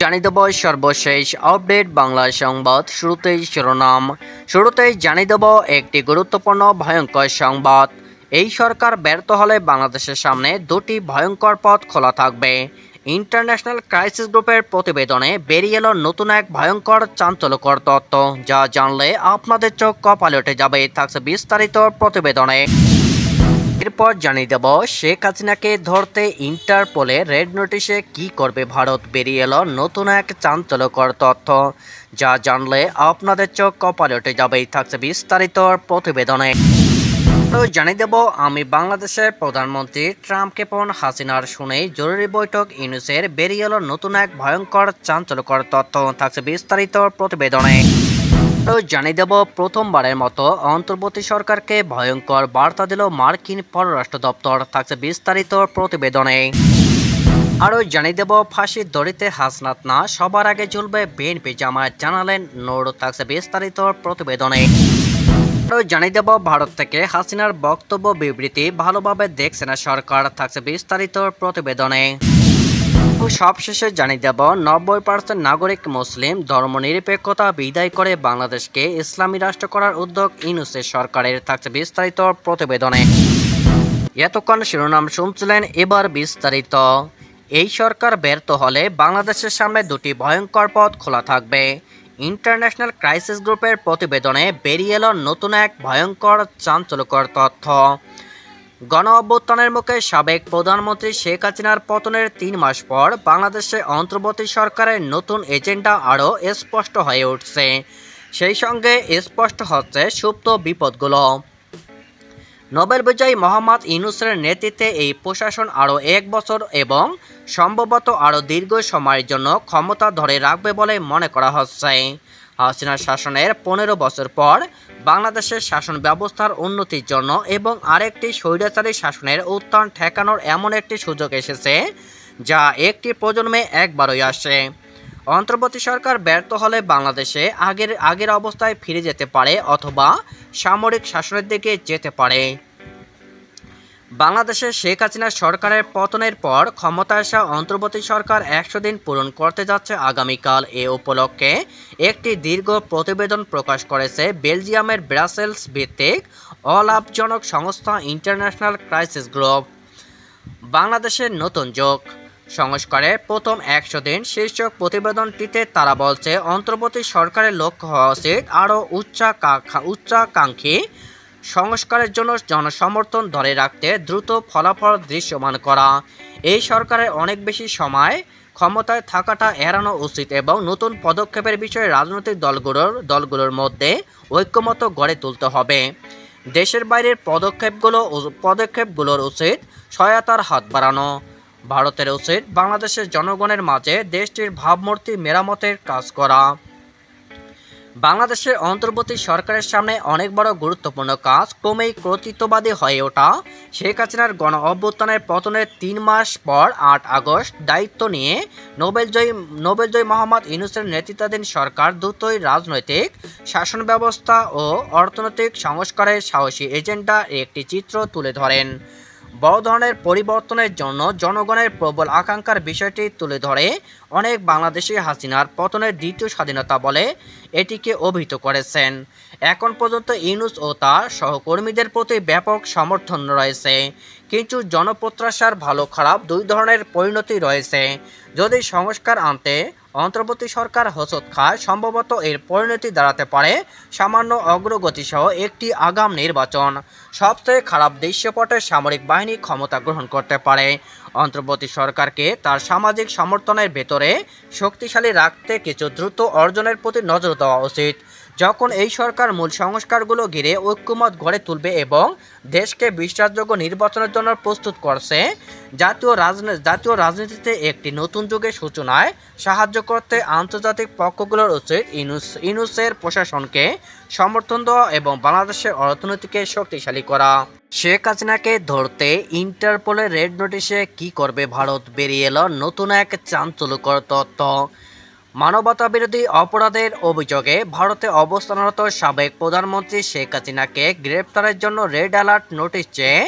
জানিয়ে দেব সর্বশেষ আপডেট বাংলা সংবাদ। শুরুতেই শিরোনাম। জানিয়ে দেব একটি গুরুত্বপূর্ণ ভয়ঙ্কর সংবাদ। এই সরকার ব্যর্থ হলে বাংলাদেশের সামনে দুটি ভয়ঙ্কর পথ খোলা থাকবে। ইন্টারন্যাশনাল ক্রাইসিস গ্রুপের প্রতিবেদনে বেরিয়ে এলো নতুন এক ভয়ঙ্কর চাঞ্চল্যকর তথ্য, যা জানলে আপনাদের চোখ কপালে উঠে যাবে। থাকছে বিস্তারিত প্রতিবেদনে। এরপর জানিয়ে দেব শেখ হাসিনাকে ধরতে ইন্টারপোলের রেড নোটিশে কি করবে ভারত। বেরিয়ে এলো নতুন এক চাঞ্চল্যকর তথ্য, যা জানলে আপনাদের চোখ কপালে উঠে যাবে। থাকছে বিস্তারিত প্রতিবেদনে। জানিয়ে দেব আমি বাংলাদেশের প্রধানমন্ত্রী ট্রাম্পকে ফোন হাসিনার শুনেই জরুরি বৈঠক ইউনূসের। বেরিয়ে এলো নতুন এক ভয়ঙ্কর চাঞ্চল্যকর তথ্য। থাকছে বিস্তারিত প্রতিবেদনে। জানিয়ে দেব প্রথমবারের মতো অন্তর্বর্তী সরকারকে ভয়ঙ্কর বার্তা দিল মার্কিন পররাষ্ট্র দপ্তর। থাকছে বিস্তারিত প্রতিবেদনে। আরও জানিয়ে দেব ফাঁসির দড়িতে হাসনাত না, সবার আগে ঝুলবে বিএনপি জামায়াত, জানালেন নূর। থাকছে বিস্তারিত প্রতিবেদনে। আরও জানিয়ে দেব ভারত থেকে হাসিনার বক্তব্য বিবৃতি ভালোভাবে দেখছে না সরকার। থাকছে বিস্তারিত প্রতিবেদনে। সবশেষে জানিয়ে দেব 90% নাগরিক মুসলিম, ধর্মনিরপেক্ষতা বিদায় করে বাংলাদেশকে ইসলামী রাষ্ট্র করার উদ্যোগ ইউনূসের সরকারের। থাকছে বিস্তারিত প্রতিবেদনে। এতক্ষণ শিরোনাম শুনছিলেন, এবার বিস্তারিত। এই সরকার ব্যর্থ হলে বাংলাদেশের সামনে দুটি ভয়ঙ্কর পথ খোলা থাকবে। ইন্টারন্যাশনাল ক্রাইসিস গ্রুপের প্রতিবেদনে বেরিয়ে এলো নতুন এক ভয়ঙ্কর চাঞ্চল্যকর তথ্য। গণ অভ্যুত্থানের মুখে সাবেক প্রধানমন্ত্রী শেখ হাসিনার পতনের 3 মাস পর বাংলাদেশে অন্তর্বর্তী সরকারের নতুন এজেন্ডা আরও স্পষ্ট হয়ে উঠছে। সেই সঙ্গে স্পষ্ট হচ্ছে সুপ্ত বিপদগুলো। নোবেল বিজয়ী মোহাম্মদ ইউনূসের নেতৃত্বে এই প্রশাসন আরও 1 বছর এবং সম্ভবত আরও দীর্ঘ সময়ের জন্য ক্ষমতা ধরে রাখবে বলে মনে করা হচ্ছে। হাসিনার শাসনের 15 বছর পর বাংলাদেশের শাসন ব্যবস্থার উন্নতির জন্য এবং আরেকটি স্বৈরাচারী শাসনের উত্থান ঠেকানোর এমন একটি সুযোগ এসেছে, যা একটি প্রজন্মে একবারই আসে। অন্তর্বর্তী সরকার ব্যর্থ হলে বাংলাদেশে আগের অবস্থায় ফিরে যেতে পারে অথবা সামরিক শাসনের দিকে যেতে পারে। বাংলাদেশে শেখ হাসিনা সরকারের পতনের পর ক্ষমতায় আসা অন্তর্বর্তী সরকার 100 দিন পূরণ করতে যাচ্ছে আগামীকাল। এ উপলক্ষে একটি দীর্ঘ প্রতিবেদন প্রকাশ করেছে বেলজিয়ামের ব্রাসেলস ভিত্তিক অলাভজনক সংস্থা ইন্টারন্যাশনাল ক্রাইসিস গ্রুপ। বাংলাদেশের নতুন যুগ সংস্কারের প্রথম 100 দিন শীর্ষক প্রতিবেদনটিতে তারা বলছে, অন্তর্বর্তী সরকারের লক্ষ্য হওয়া উচিত আরও উচ্চাকাঙ্ক্ষী সংস্কারের জন্য জনসমর্থন ধরে রাখতে দ্রুত ফলাফল দৃশ্যমান করা। এই সরকারের অনেক বেশি সময় ক্ষমতায় থাকাটা এড়ানো উচিত এবং নতুন পদক্ষেপের বিষয়ে রাজনৈতিক দলগুলোর মধ্যে ঐক্যমত্য গড়ে তুলতে হবে। দেশের বাইরের পদক্ষেপগুলোর উচিত সহায়তার হাত বাড়ানো। ভারতের উচিত বাংলাদেশের জনগণের মাঝে দেশটির ভাবমূর্তি মেরামতের কাজ করা। বাংলাদেশের অন্তর্বর্তী সরকারের সামনে অনেক বড় গুরুত্বপূর্ণ কাজ ক্রমেই কর্তৃত্ববাদী হয়ে ওঠা। শেখ হাসিনার গণ অভ্যুত্থানের পতনের 3 মাস পর 8 আগস্ট দায়িত্ব নিয়ে নোবেলজয়ী মোহাম্মদ ইউনূসের নেতৃত্বাধীন সরকার দ্রুতই রাজনৈতিক, শাসন ব্যবস্থা ও অর্থনৈতিক সংস্কারের সাহসী এজেন্ডার একটি চিত্র তুলে ধরেন। বড় ধরনের পরিবর্তনের জন্য জনগণের প্রবল আকাঙ্ক্ষার বিষয়টি তুলে ধরে অনেক বাংলাদেশি হাসিনার পতনের দ্বিতীয় স্বাধীনতা বলে এটিকে অভিহিত করেছেন। এখন পর্যন্ত ইউনূস ও তার সহকর্মীদের প্রতি ব্যাপক সমর্থন রয়েছে, কিন্তু জনপ্রত্যাশার ভালো খারাপ দুই ধরনের পরিণতি রয়েছে। যদি সংস্কার আনতে অন্তর্বর্তী সরকার হোঁচট খায়, সম্ভবত এর পরিণতি দাঁড়াতে পারে সামান্য অগ্রগতি সহ একটি আগাম নির্বাচন। সবচেয়ে খারাপ দৃশ্যপটে সামরিক বাহিনী ক্ষমতা গ্রহণ করতে পারে। অন্তর্বর্তী সরকারকে তার সামাজিক সমর্থনের ভেতরে শক্তিশালী রাখতে কিছু দ্রুত অর্জনের প্রতি নজর দেওয়া উচিত। যখন এই সরকার মূল সংস্কারগুলো ঘিরে ঐক্যমত গড়ে তুলবে এবং দেশকে বিশ্বাসযোগ্য নির্বাচনের জন্য প্রস্তুত করছে, জাতীয় রাজনীতিতে একটি নতুন যুগের সূচনায় সাহায্য করতে আন্তর্জাতিক পক্ষগুলোর উচিত ইউনূসের প্রশাসনকে সমর্থন দেওয়া এবং বাংলাদেশের অর্থনীতিকে শক্তিশালী করা। শেখ হাসিনাকে ধরতে ইন্টারপোলের রেড নোটিশে কি করবে ভারত। বেরিয়ে এলো নতুন এক চাঞ্চল্যকর তথ্য। মানবতাবিরোধী অপরাধের অভিযোগে ভারতে অবস্থানরত সাবেক প্রধানমন্ত্রী শেখ হাসিনাকে গ্রেপ্তারের জন্য রেড অ্যালার্ট নোটিশ চেয়ে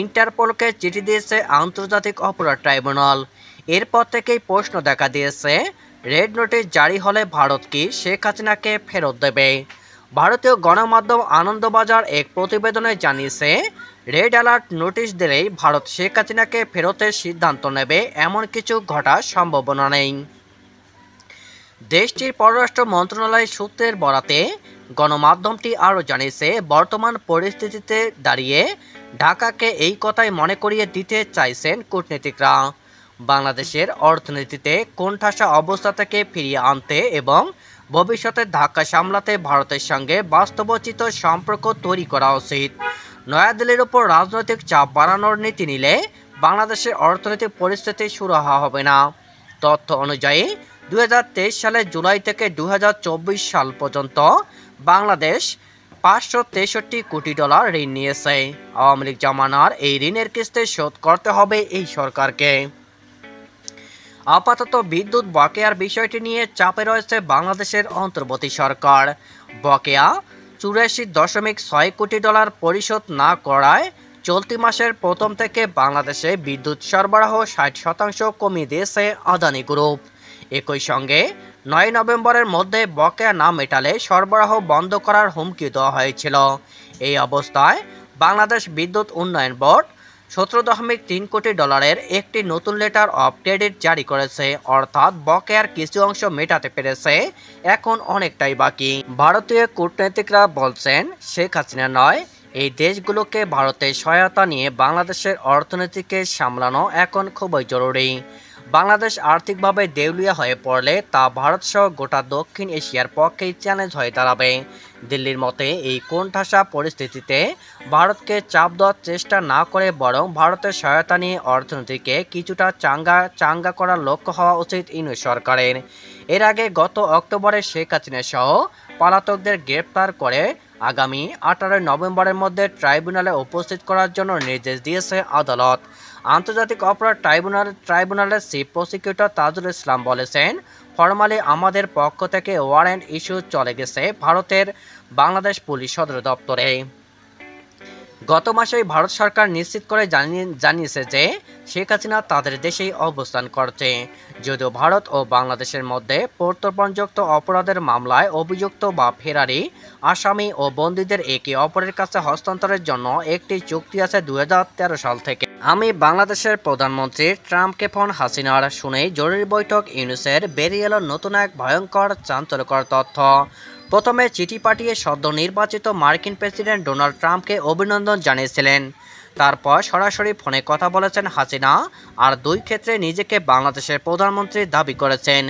ইন্টারপোলকে চিঠি দিয়েছে আন্তর্জাতিক অপরাধ ট্রাইব্যুনাল। এরপর থেকেই প্রশ্ন দেখা দিয়েছে, রেড নোটিশ জারি হলে ভারত কি শেখ হাসিনাকে ফেরত দেবে? ভারতীয় গণমাধ্যম আনন্দবাজার এক প্রতিবেদনে জানিয়েছে, রেড অ্যালার্ট নোটিশ দিলেই ভারত শেখ হাসিনাকে ফেরতের সিদ্ধান্ত নেবে এমন কিছু ঘটার সম্ভাবনা নেই। দেশটির পররাষ্ট্র মন্ত্রণালয় সূত্রের বরাতে গণমাধ্যমটি আরও জানিয়েছে, বর্তমান পরিস্থিতিতে দাঁড়িয়ে ঢাকাকে এই কথাই মনে করিয়ে দিতে চাইছেন কূটনীতিকরা। বাংলাদেশের অর্থনীতিতে কোণঠাসা অবস্থা থেকে ফিরিয়ে আনতে এবং ভবিষ্যতে ধাক্কা সামলাতে ভারতের সঙ্গে বাস্তবোচিত সম্পর্ক তৈরি করা উচিত। নয়াদিল্লির উপর রাজনৈতিক চাপ বাড়ানোর নীতি নিলে বাংলাদেশের অর্থনৈতিক পরিস্থিতি সুরাহা হবে না। তথ্য অনুযায়ী 2023 সালের জুলাই থেকে 2024 সাল পর্যন্ত বাংলাদেশ $563 কোটি ঋণ নিয়েছে। আওয়ামী লীগ জমানার এই ঋণের কিস্তি শোধ করতে হবে এই সরকারকে। আপাতত বিদ্যুৎ বকেয়ার বিষয়টি নিয়ে চাপে রয়েছে বাংলাদেশের অন্তর্বর্তী সরকার। বকেয়া $84.6 কোটি পরিশোধ না করায় চলতি মাসের প্রথম থেকে বাংলাদেশে বিদ্যুৎ সরবরাহ 60% কমিয়ে দিয়েছে আদানি গ্রুপ। একই সঙ্গে 9 নভেম্বরের মধ্যে বকেয়া না মেটালে সরবরাহ বন্ধ করার হুমকি দেওয়া হয়েছিল। এই অবস্থায় বাংলাদেশ বিদ্যুৎ উন্নয়ন বোর্ড $17.3 কোটি একটি নতুন লেটার অফ ক্রেডিট জারি করেছে, অর্থাৎ বকেয়ার কিছু অংশ মেটাতে পেরেছে, এখন অনেকটাই বাকি। ভারতীয় কূটনীতিকরা বলছেন, শেখ হাসিনা নয়, এই দেশগুলোকে ভারতের সহায়তা নিয়ে বাংলাদেশের অর্থনীতিকে সামলানো এখন খুবই জরুরি। বাংলাদেশ আর্থিকভাবে দেউলিয়া হয়ে পড়লে তা ভারতসহ গোটা দক্ষিণ এশিয়ার পক্ষেই চ্যালেঞ্জ হয়ে দাঁড়াবে। দিল্লির মতে এই কোণঠাসা পরিস্থিতিতে ভারতকে চাপ দেওয়ার চেষ্টা না করে বরং ভারতের সহায়তা নিয়ে অর্থনীতিকে কিছুটা চাঙ্গা করার লক্ষ্য হওয়া উচিত ইউনূস সরকারের। এর আগে গত অক্টোবরে শেখ হাসিনা সহ পলাতকদের গ্রেপ্তার করে আগামী 18 নভেম্বরের মধ্যে ট্রাইব্যুনালে উপস্থিত করার জন্য নির্দেশ দিয়েছে আদালত। আন্তর্জাতিক অপরাধ ট্রাইব্যুনালের চিফ প্রসিকিউটর তাজুল ইসলাম বলেছেন, ফরমালি আমাদের পক্ষ থেকে ওয়ারেন্ট ইস্যু চলে গেছে ভারতের বাংলাদেশ পুলিশ সদর দপ্তরে। গত মাসেই ভারত সরকার নিশ্চিত করে জানিয়েছে যে শেখ হাসিনা তাদের দেশেই অবস্থান করছে। যদিও ভারত ও বাংলাদেশের মধ্যে প্রত্যর্পণযুক্ত অপরাধের মামলায় অভিযুক্ত বা ফেরারি আসামি ও বন্দীদের একে অপরের কাছে হস্তান্তরের জন্য একটি চুক্তি আছে 2013 সাল থেকে। আমি বাংলাদেশের প্রধানমন্ত্রী ট্রাম্পকে ফোন হাসিনার শুনেই জরুরি বৈঠক ইউনূসের বেরিয়ে এলো নতুন এক ভয়ঙ্কর চাঞ্চল্যকর তথ্য। প্রথমে চিঠি পাঠিয়ে সদ্য নির্বাচিত মার্কিন প্রেসিডেন্ট ডোনাল্ড ট্রাম্পকে অভিনন্দন জানিয়েছিলেন। তারপর সরাসরি ফোনে কথা বলেছেন হাসিনা, আর দুই ক্ষেত্রে নিজেকে বাংলাদেশের প্রধানমন্ত্রী দাবি করেছেন।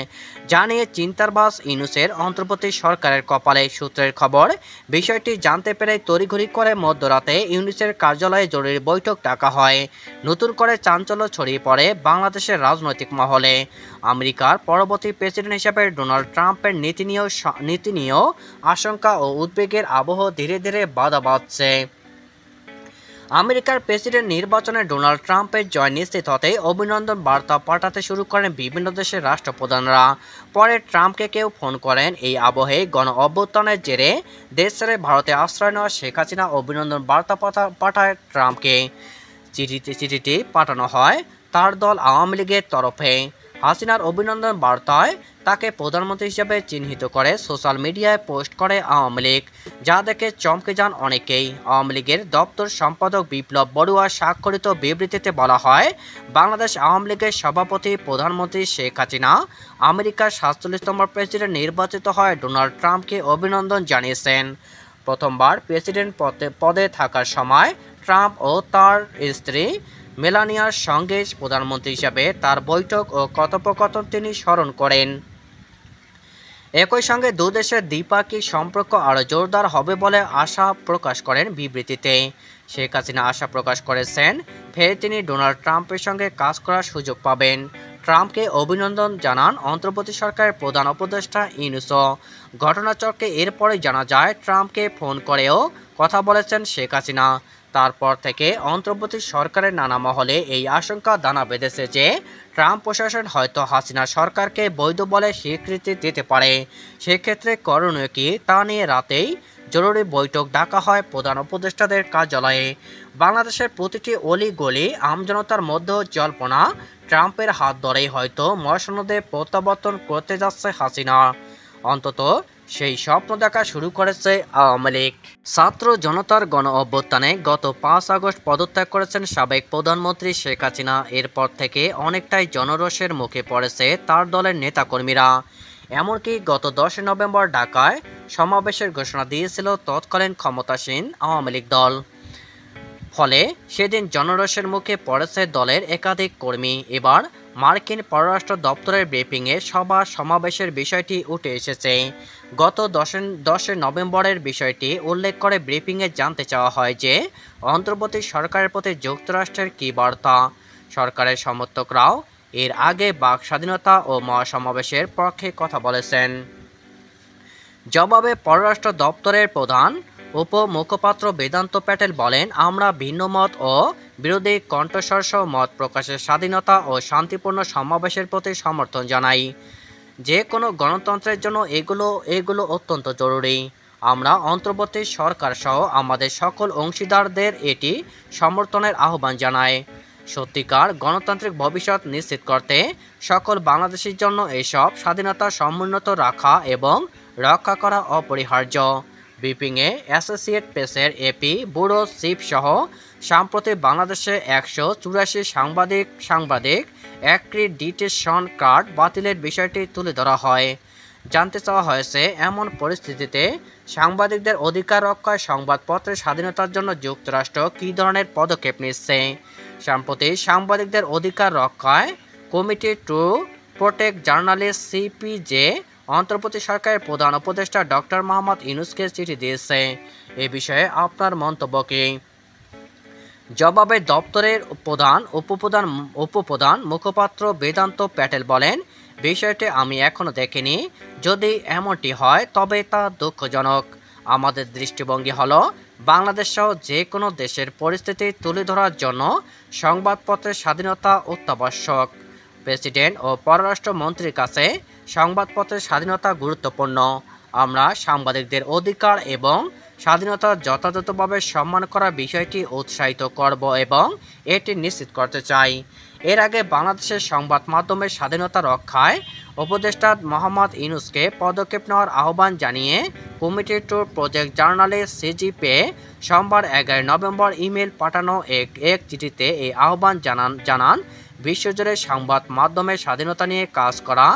যা নিয়ে চিন্তার বাস ইউনূসের অন্তর্বর্তী সরকারের কপালে। সূত্রের খবর, বিষয়টি জানতে পেরে তড়িঘড়ি করে মধ্যরাতে ইউনূসের কার্যালয়ে জরুরি বৈঠক ডাকা হয়। নতুন করে চাঞ্চল্য ছড়িয়ে পড়ে বাংলাদেশের রাজনৈতিক মহলে। আমেরিকার পরবর্তী প্রেসিডেন্ট হিসেবে ডোনাল্ড ট্রাম্পের নীতি নিয়েও আশঙ্কা ও উদ্বেগের আবহ ধীরে ধীরে বাধা বাঁধছে। আমেরিকার প্রেসিডেন্ট নির্বাচনে ডোনাল্ড ট্রাম্পের জয় নিশ্চিত হতেই অভিনন্দন বার্তা পাঠাতে শুরু করেন বিভিন্ন দেশের রাষ্ট্রপ্রধানরা। পরে ট্রাম্পকে কেউ ফোন করেন। এই আবহে গণ অভ্যুত্থানের জেরে দেশ ছেড়ে ভারতে আশ্রয় নেওয়া শেখ হাসিনা অভিনন্দন বার্তা পাঠায় ট্রাম্পকে। চিঠিটি পাঠানো হয় তার দল আওয়ামী লীগের তরফে। হাসিনার অভিনন্দন বার্তায় তাকে প্রধানমন্ত্রী হিসেবে চিহ্নিত করে সোশ্যাল মিডিয়ায় পোস্ট করে আওয়ামী লীগ, যা দেখে চমকে যান অনেকেই। আওয়ামী লীগের দপ্তর সম্পাদক বিপ্লব বড়ুয়া স্বাক্ষরিত বিবৃতিতে বলা হয়, বাংলাদেশ আওয়ামী লীগের সভাপতি প্রধানমন্ত্রী শেখ হাসিনা আমেরিকার 47তম প্রেসিডেন্ট নির্বাচিত হয় ডোনাল্ড ট্রাম্পকে অভিনন্দন জানিয়েছেন। প্রথমবার প্রেসিডেন্ট পদে থাকার সময় ট্রাম্প ও তার স্ত্রী মেলানিয়ার সঙ্গে প্রধানমন্ত্রী হিসাবে তার বৈঠক ও কথোপকথন তিনি স্মরণ করেন। একই সঙ্গে দুদেশের দ্বিপাক্ষিক সম্পর্ক আরও জোরদার হবে বলে আশা প্রকাশ করেন বিবৃতিতে। শেখ হাসিনা আশা প্রকাশ করেছেন, ফের তিনি ডোনাল্ড ট্রাম্পের সঙ্গে কাজ করার সুযোগ পাবেন। ট্রাম্পকে অভিনন্দন জানান অন্তর্বর্তী সরকারের প্রধান উপদেষ্টা ইউনূস। ঘটনাচক্রে এরপরে জানা যায় ট্রাম্পকে ফোন করেও কথা বলেছেন শেখ হাসিনা। তারপর থেকে অন্তর্বর্তী সরকারের নানা মহলে এই আশঙ্কা দানা বেঁধেছে যে ট্রাম্প প্রশাসন হয়তো হাসিনা সরকারকে বৈধ বলে স্বীকৃতি দিতে পারে। সেক্ষেত্রে করণীয় কি তা নিয়ে রাতেই জরুরি বৈঠক ডাকা হয় প্রধান উপদেষ্টাদের কার্যালয়ে। বাংলাদেশের প্রতিটি অলি গলি আমজনতার মধ্যেও জল্পনা, ট্রাম্পের হাত ধরেই হয়তো মহাসনদে প্রত্যাবর্তন করতে যাচ্ছে হাসিনা। অন্তত সেই স্বপ্ন দেখা শুরু করেছে আওয়ামী লীগ। ছাত্র জনতার গণ অভ্যুত্থানে গত ৫ আগস্ট পদত্যাগ করেছেন সাবেক প্রধানমন্ত্রী শেখ হাসিনা। এরপর থেকে অনেকটাই জনরোষের মুখে পড়েছে তার দলের নেতাকর্মীরা। এমনকি গত ১০ নভেম্বর ঢাকায় সমাবেশের ঘোষণা দিয়েছিল তৎকালীন ক্ষমতাসীন আওয়ামী লীগ দল। ফলে সেদিন জনরোষের মুখে পড়েছে দলের একাধিক কর্মী। এবার মার্কিন পররাষ্ট্র দপ্তরের ব্রিফিংয়ে সমাবেশের বিষয়টি উঠে এসেছে। গত ১০ নভেম্বরের বিষয়টি উল্লেখ করে ব্রিফিংয়ে জানতে চাওয়া হয় যে অন্তর্বর্তী সরকারের প্রতি যুক্তরাষ্ট্রের কী বার্তা। সরকারের সমর্থকরাও এর আগে বাক স্বাধীনতা ও মহাসমাবেশের পক্ষে কথা বলেছেন। জবাবে পররাষ্ট্র দপ্তরের প্রধান উপমুখপাত্র বেদান্ত প্যাটেল বলেন, আমরা ভিন্নমত ও বিরোধী কণ্ঠস্বর সহ মত প্রকাশের স্বাধীনতা ও শান্তিপূর্ণ সমাবেশের প্রতি সমর্থন জানাই। যে কোনো গণতন্ত্রের জন্য এগুলো অত্যন্ত জরুরি। আমরা অন্তর্বর্তী সরকার সহ আমাদের সকল অংশীদারদের এটি সমর্থনের আহ্বান জানাই। সত্যিকার গণতান্ত্রিক ভবিষ্যৎ নিশ্চিত করতে সকল বাংলাদেশির জন্য এসব স্বাধীনতা সমুন্নত রাখা এবং রক্ষা করা অপরিহার্য। ব্রিফিংয়ে অ্যাসোসিয়েট প্রেসের এপি ব্যুরো চিফ সহ সাম্প্রতিক বাংলাদেশে ১৮৪ সাংবাদিক অ্যাক্রিডিটেশন কার্ড বাতিলের বিষয়টি তুলে ধরা হয়। জানতে চাওয়া হয়েছে, এমন পরিস্থিতিতে সাংবাদিকদের অধিকার রক্ষায় সংবাদপত্রের স্বাধীনতার জন্য যুক্তরাষ্ট্র কী ধরনের পদক্ষেপ নিচ্ছে। সম্প্রতি সাংবাদিকদের অধিকার রক্ষায় committee to protect journalist CPJ অন্তর্বর্তী সরকারের প্রধান উপদেষ্টা ডক্টর মোহাম্মদ ইউনূসকে চিঠি দিয়েছে। এ বিষয়ে আপনার মন্তব্য কী? জবাবে দপ্তরের উপপ্রধান মুখপাত্র বেদান্ত প্যাটেল বলেন, বিষয়টি আমি এখনও দেখিনি। যদি এমনটি হয় তবে তা দুঃখজনক। আমাদের দৃষ্টিভঙ্গি হলো বাংলাদেশ সহ যে কোনো দেশের পরিস্থিতি তুলে ধরার জন্য সংবাদপত্রের স্বাধীনতা অত্যাবশ্যক। প্রেসিডেন্ট ও পররাষ্ট্র মন্ত্রীর কাছে সংবাদপত্রের স্বাধীনতা গুরুত্বপূর্ণ। আমরা সাংবাদিকদের অধিকার এবং স্বাধীনতা যথাযথভাবে সম্মান করার বিষয়টি উৎসাহিত করব এবং এটি নিশ্চিত করতে চাই। এর আগে বাংলাদেশের সংবাদ মাধ্যমের স্বাধীনতা রক্ষায় উপদেষ্টা মোহাম্মদ ইউনূসকে পদক্ষেপ নেওয়ার আহ্বান জানিয়ে কমিটি টু প্রজেক্ট জার্নালিস্ট সিজিপে সোমবার ১১ নভেম্বর ইমেল পাঠানো এক চিঠিতে এই আহ্বান জানান বিশ্বজুড়ে সংবাদ মাধ্যমের স্বাধীনতা নিয়ে কাজ করা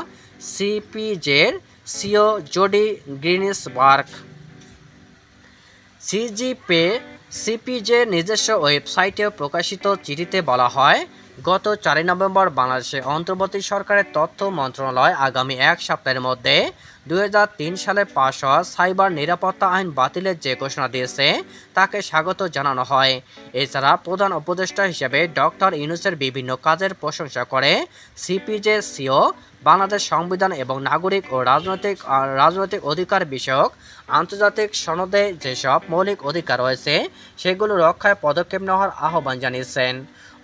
সিপিজের সিও জোডি গ্রিনিসবার্গ। সিপিজের নিজস্ব ওয়েবসাইটে প্রকাশিত চিঠিতে বলা হয়, গত ৪ নভেম্বর বাংলাদেশে অন্তর্বর্তী সরকারের তথ্য মন্ত্রণালয় আগামী এক সপ্তাহের মধ্যে ২০০৩ সালে পাস হওয়া সাইবার নিরাপত্তা আইন বাতিলের যে ঘোষণা দিয়েছে তাকে স্বাগত জানানো হয়। এছাড়া প্রধান উপদেষ্টা হিসেবে ডক্টর ইউনূসের বিভিন্ন কাজের প্রশংসা করে সিপিজে সিও বাংলাদেশ সংবিধান এবং নাগরিক ও রাজনৈতিক অধিকার বিষয়ক আন্তর্জাতিক সনদে যেসব মৌলিক অধিকার রয়েছে সেগুলো রক্ষায় পদক্ষেপ নেওয়ার আহ্বান জানিয়েছেন।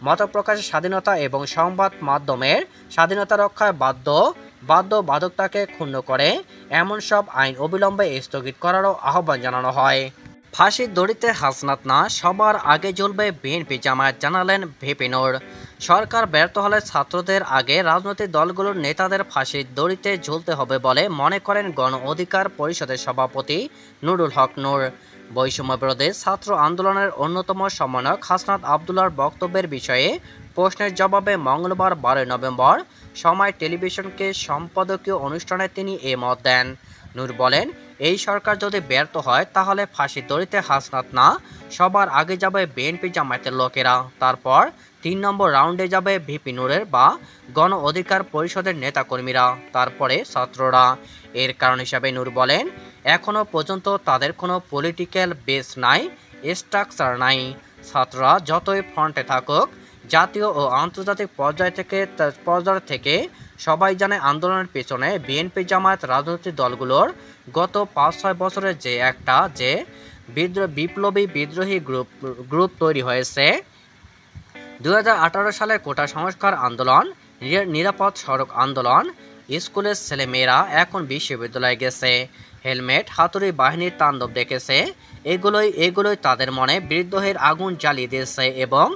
মত প্রকাশের স্বাধীনতা এবং সংবাদ মাধ্যমের স্বাধীনতা রক্ষায় বাধ্যবাধকতাকে ক্ষুণ্ণ করে এমন সব আইন অবিলম্বে স্থগিত করারও আহ্বান জানানো হয়। ফাঁসির দড়িতে হাসনাত না, সবার আগে জ্বলবে বিএনপি জামায়াত, জানালেন ভিপি নূর। সরকার ব্যর্থ হলে ছাত্রদের আগে রাজনৈতিক দলগুলোর নেতাদের ফাঁসির দড়িতে ঝুলতে হবে বলে মনে করেন গণ অধিকার পরিষদের সভাপতি নুরুল হক নূর। বৈষম্য বিরোধী ছাত্র আন্দোলনের অন্যতম সমন্বয়ক হাসনাত আবদুল্লাহর বক্তব্যের বিষয়ে প্রশ্নের জবাবে মঙ্গলবার ১২ নভেম্বর সময় টেলিভিশনকে সম্পাদকীয় অনুষ্ঠানে তিনি এ মত দেন। নূর বলেন, এই সরকার যদি ব্যর্থ হয় তাহলে ফাঁসির দড়িতে হাসনাত না, সবার আগে যাবে বিএনপি জামায়াতের লোকেরা, তারপর ৩ নম্বর রাউন্ডে যাবে ভিপি নূরের বা গণ অধিকার পরিষদের নেতাকর্মীরা, তারপরে ছাত্ররা। এর কারণ হিসাবে নূর বলেন, এখনও পর্যন্ত তাদের কোনো পলিটিক্যাল বেস নাই, স্ট্রাকচার নাই। ছাত্ররা যতই ফ্রন্টে থাকুক, জাতীয় ও আন্তর্জাতিক পর্যায় থেকে সবাই জানে আন্দোলনের পেছনে বিএনপি জামায়াত রাজনৈতিক দলগুলোর গত ৫-৬ বছরের যে বিপ্লবী বিদ্রোহী গ্রুপ তৈরি হয়েছে। ২০১৮ সালে কোটা সংস্কার আন্দোলন, নিরাপদ সড়ক আন্দোলন, স্কুলের ছেলেমেয়েরা এখন বিশ্ববিদ্যালয়ে গেছে, হেলমেট হাতুড়ি বাহিনীর তাণ্ডব দেখেছে, এগুলোই তাদের মনে বিদ্রোহের আগুন জ্বালিয়ে দিয়েছে এবং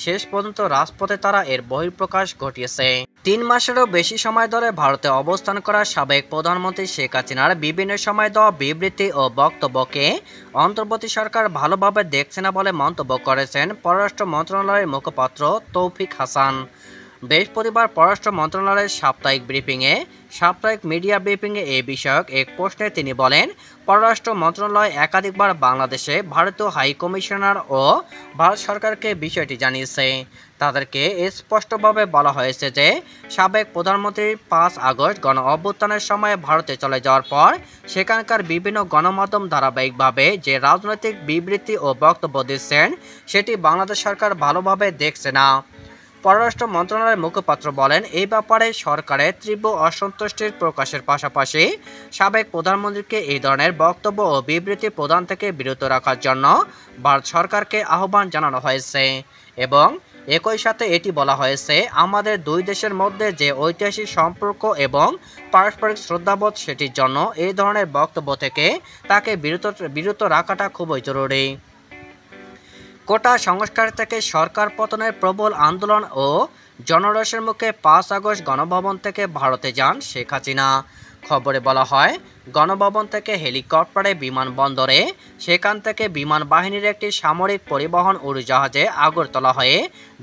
শেষ পর্যন্ত রাজপথে তারা এর বহিঃপ্রকাশ ঘটিয়েছে। 3 মাসেরও বেশি সময় ধরে ভারতে অবস্থান করা সাবেক প্রধানমন্ত্রী শেখ হাসিনার বিভিন্ন সময় দেওয়া বিবৃতি ও বক্তব্যকে অন্তর্বর্তী সরকার ভালোভাবে দেখছে না বলে মন্তব্য করেছেন পররাষ্ট্র মন্ত্রণালয়ের মুখপাত্র তৌফিক হাসান। বৃহস্পতিবার পররাষ্ট্র মন্ত্রণালয়ের সাপ্তাহিক মিডিয়া ব্রিফিংয়ে এ বিষয়ক এক প্রশ্নে তিনি বলেন, পররাষ্ট্র মন্ত্রণালয় একাধিকবার বাংলাদেশে ভারতীয় হাই কমিশনার ও ভারত সরকারকে বিষয়টি জানিয়েছে। তাদেরকে স্পষ্টভাবে বলা হয়েছে যে সাবেক প্রধানমন্ত্রী 5 আগস্ট গণ অভ্যুত্থানের সময় ভারতে চলে যাওয়ার পর সেখানকার বিভিন্ন গণমাধ্যম ধারাবাহিকভাবে যে রাজনৈতিক বিবৃতি ও বক্তব্য দিচ্ছেন সেটি বাংলাদেশ সরকার ভালোভাবে দেখছে না। পররাষ্ট্র মন্ত্রণালয়ের মুখপাত্র বলেন, এই ব্যাপারে সরকারের তীব্র অসন্তুষ্টির প্রকাশের পাশাপাশি সাবেক প্রধানমন্ত্রীকে এই ধরনের বক্তব্য ও বিবৃতি প্রদান থেকে বিরত রাখার জন্য ভারত সরকারকে আহ্বান জানানো হয়েছে এবং একই সাথে এটি বলা হয়েছে, আমাদের দুই দেশের মধ্যে যে ঐতিহাসিক সম্পর্ক এবং পারস্পরিক শ্রদ্ধাবোধ সেটির জন্য এই ধরনের বক্তব্য থেকে তাকে বিরত রাখাটা খুবই জরুরি। কোটা সংস্কার থেকে সরকার পতনের প্রবল আন্দোলন ও জনরোষের মুখে 5 আগস্ট গণভবন থেকে ভারতে যান শেখ হাসিনা। খবরে বলা হয়, গণভবন থেকে হেলিকপ্টারে বিমানবন্দরে, সেখান থেকে বিমান বাহিনীর একটি সামরিক পরিবহন উড়োজাহাজে আগরতলা হয়ে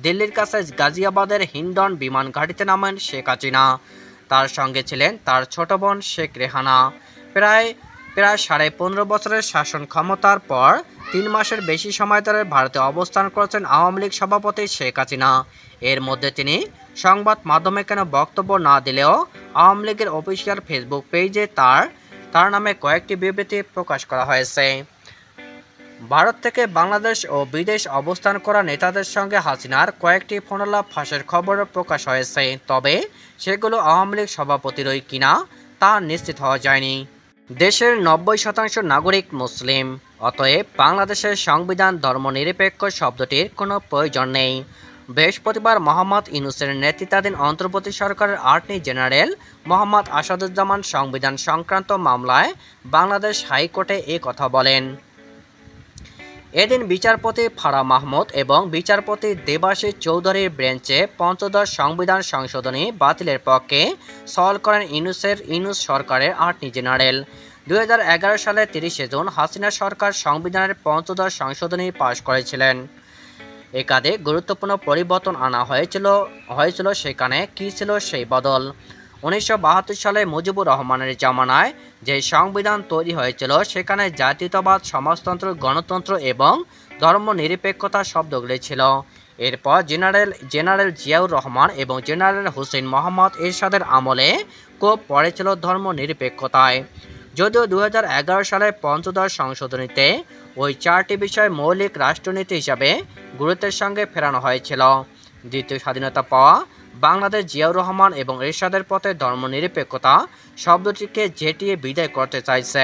দিল্লির কাছে গাজিয়াবাদের হিন্ডন বিমান ঘাঁটিতে নামেন শেখ হাসিনা। তার সঙ্গে ছিলেন তার ছোট বোন শেখ রেহানা। প্রায় 15.5 বছরের শাসন ক্ষমতার পর 3 মাসের বেশি সময় ধরে ভারতে অবস্থান করেছেন আওয়ামী লীগ সভাপতি শেখ হাসিনা। এর মধ্যে তিনি সংবাদ মাধ্যমে কেন বক্তব্য না দিলেও আওয়ামী লীগের অফিসিয়াল ফেসবুক পেজে তার নামে কয়েকটি বিবৃতি প্রকাশ করা হয়েছে। ভারত থেকে বাংলাদেশ ও বিদেশ অবস্থান করা নেতাদের সঙ্গে হাসিনার কয়েকটি ফোনালাপ ফাঁসের খবরও প্রকাশ হয়েছে, তবে সেগুলো আওয়ামী লীগ সভাপতিরই কিনা তা নিশ্চিত হওয়া যায়নি। দেশের 90% নাগরিক মুসলিম, অতএব বাংলাদেশের সংবিধান ধর্মনিরপেক্ষ শব্দটির কোনো প্রয়োজন নেই। বৃহস্পতিবার মোহাম্মদ ইউনূসের নেতৃত্বাধীন অন্তর্বর্তী সরকারের অ্যাটর্নি জেনারেল মোহাম্মদ আসাদুজ্জামান সংবিধান সংক্রান্ত মামলায় বাংলাদেশ হাইকোর্টে এ কথা বলেন। এদিন বিচারপতি ফারা মাহমুদ এবং বিচারপতি দেবাশিস চৌধুরীর বেঞ্চে পঞ্চদশ সংবিধান সংশোধনী বাতিলের পক্ষে সওয়াল করেন ইউনূস সরকারের অ্যাটর্নি জেনারেল। 2011 সালের 30 জুন হাসিনা সরকার সংবিধানের পঞ্চদশ সংশোধনী পাশ করেছিলেন। একাধিক গুরুত্বপূর্ণ পরিবর্তন আনা হয়েছিল সেখানে কী ছিল সেই বদল? 1972 সালে মুজিবুর রহমানের জামানায় যে সংবিধান তৈরি হয়েছিল সেখানে জাতীয়তাবাদ, সমাজতন্ত্র, গণতন্ত্র এবং ধর্মনিরপেক্ষতা শব্দগুলি ছিল। এরপর জেনারেল জিয়াউর রহমান এবং জেনারেল হুসেইন মোহাম্মদ এরশাদের আমলে কোপ পড়েছিল ধর্মনিরপেক্ষতায়। যদিও 2011 সালে পঞ্চদশ সংশোধনীতে ওই 4টি বিষয় মৌলিক রাষ্ট্রনীতি হিসাবে গুরুত্বের সঙ্গে ফেরানো হয়েছিল। দ্বিতীয় স্বাধীনতা পাওয়া বাংলাদেশ জিয়াউর রহমান এবং এরশাদের পথে ধর্মনিরপেক্ষতা শব্দটিকে ঝেঁটিয়ে বিদায় করতে চাইছে।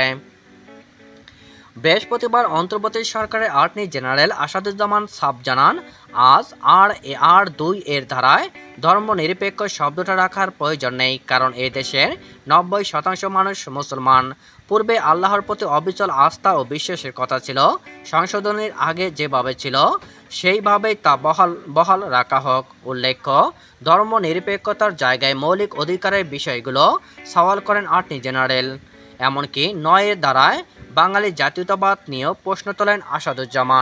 বৃহস্পতিবার অন্তর্বর্তী সরকারের অ্যাটর্নি জেনারেল আসাদুজ্জামান সাফ জানান, আজ আর 2 এর ধারায় ধর্মনিরপেক্ষ শব্দটা রাখার প্রয়োজন নেই, কারণ এ দেশের 90% মানুষ মুসলমান। পূর্বে আল্লাহর প্রতি অবিচল আস্থা ও বিশ্বাসের কথা ছিল। সংশোধনীর আগে যেভাবে ছিল সেইভাবেই তা বহাল রাখা হোক। উল্লেখ্য, ধর্মনিরপেক্ষতার জায়গায় মৌলিক অধিকারের বিষয়গুলো সওয়াল করেন অ্যাটর্নি জেনারেল। এমনকি 9 এর ধারায় বাঙালি জাতীয়তাবাদ নিয়েও প্রশ্ন তোলেন আসাদুজ্জামান।